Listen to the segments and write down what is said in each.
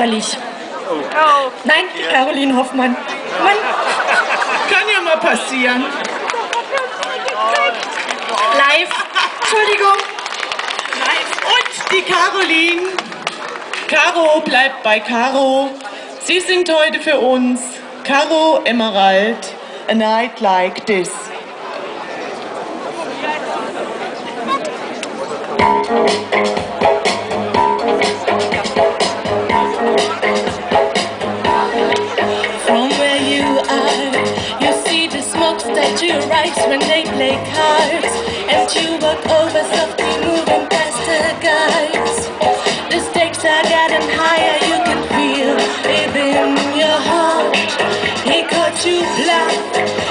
soll ich? Nein, Caroline Hoffmann. Mann. Kann ja mal passieren. Live. Entschuldigung. Und die Caroline. Caro bleibt bei Caro. Sie singt heute für uns Caro Emerald, A Night Like This. From where you are, you see the smokes that you rise when they play cards, and you walk over softly moving past the guys. The stakes are getting higher, you can feel it in your heart. He caught you bluff,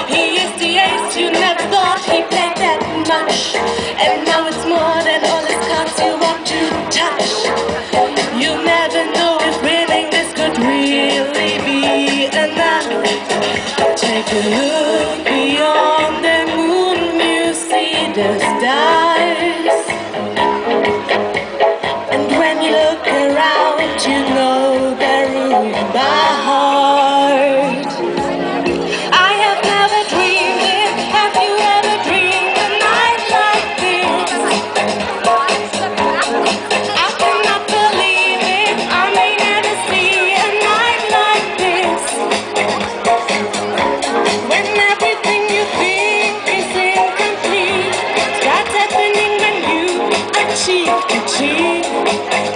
he is the ace you never thought he played that much, and now it's more than all his cards you want to touch. You never know if winning this could really be enough. Take a look beyond the moon, you see the stars. And when you look around, you know they're ruled by heart. I have never dreamed it. Have you ever dreamed a night like this? I cannot believe it. I may never see a night like this. When everything you think is incomplete starts happening when you are cheek to cheek.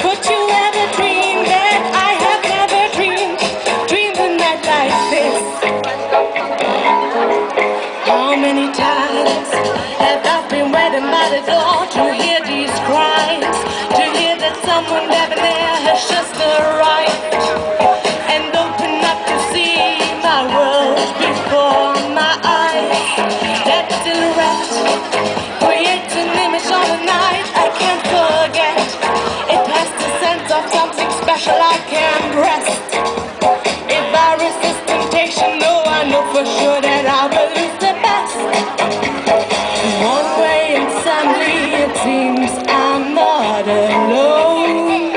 Could you ever dream that I have never dreamed a night like this? How many times have I been waiting by the door to hear these cries, to hear that someone debonair has just arrived and open up to see my world before my eyes? That silhouette creates an image of a night I can't forget. It has the sense of something special I can't rest. If I resist temptation, no, I know for sure that I will lose the best. One way and suddenly it seems I'm not alone.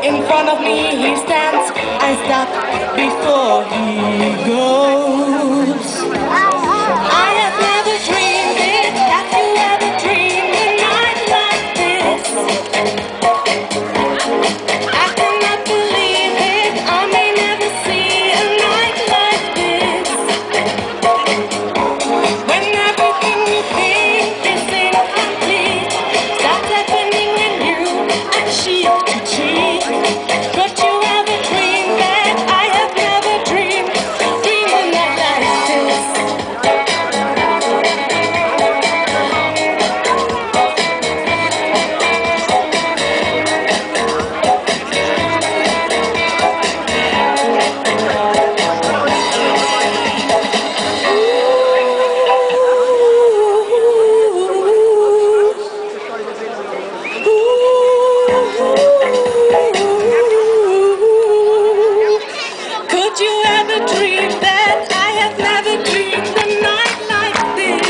In front of me he stands, I stop before he goes. I have never dreamed it. Have you ever dreamed a night like this? I cannot believe it. I may never see a night like this. When everything you think is incomplete starts happening when you are cheek to cheek. Could you ever dream that I have never dreamed a night like this? Could you ever dream that I have never dreamed a night like this?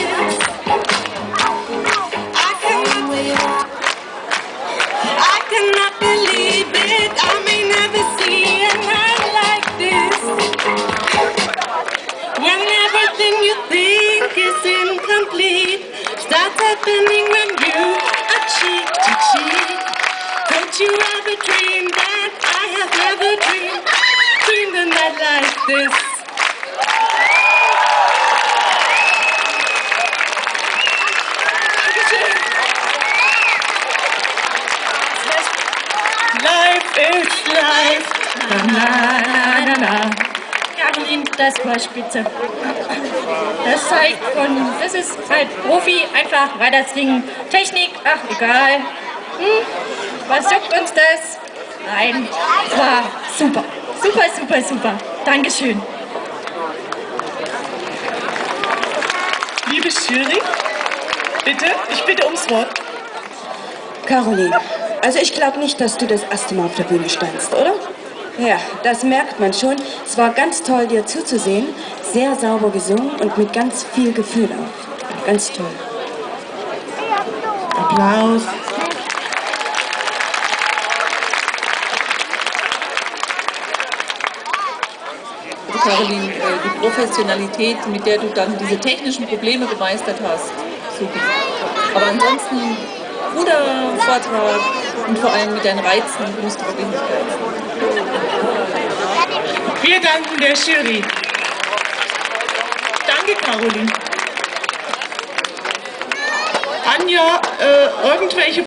I cannot believe it. I may never see a night like this. When everything you think is incomplete starts happening when you are cheek to cheek. Could you ever dream that I have never dreamed a night like this? Life is life. Na, na, na, na. Caroline, das war spitze. Das ist halt Profi, einfach weiter singen. Technik, ach egal. Was juckt uns das? Nein, es war super. Super, super, super. Dankeschön. Liebe Jury, bitte, ich bitte ums Wort. Caroline, also ich glaube nicht, dass du das erste Mal auf der Bühne standst, oder? Ja, das merkt man schon. Es war ganz toll, dir zuzusehen. Sehr sauber gesungen und mit ganz viel Gefühl auch. Ganz toll. Applaus. Caroline, die Professionalität, mit der du dann diese technischen Probleme gemeistert hast. Super. Aber ansonsten, guter Vortrag und vor allem mit deinen Reizen musst du wirklich nicht reizen. Wir danken der Jury. Danke, Caroline. Anja, irgendwelche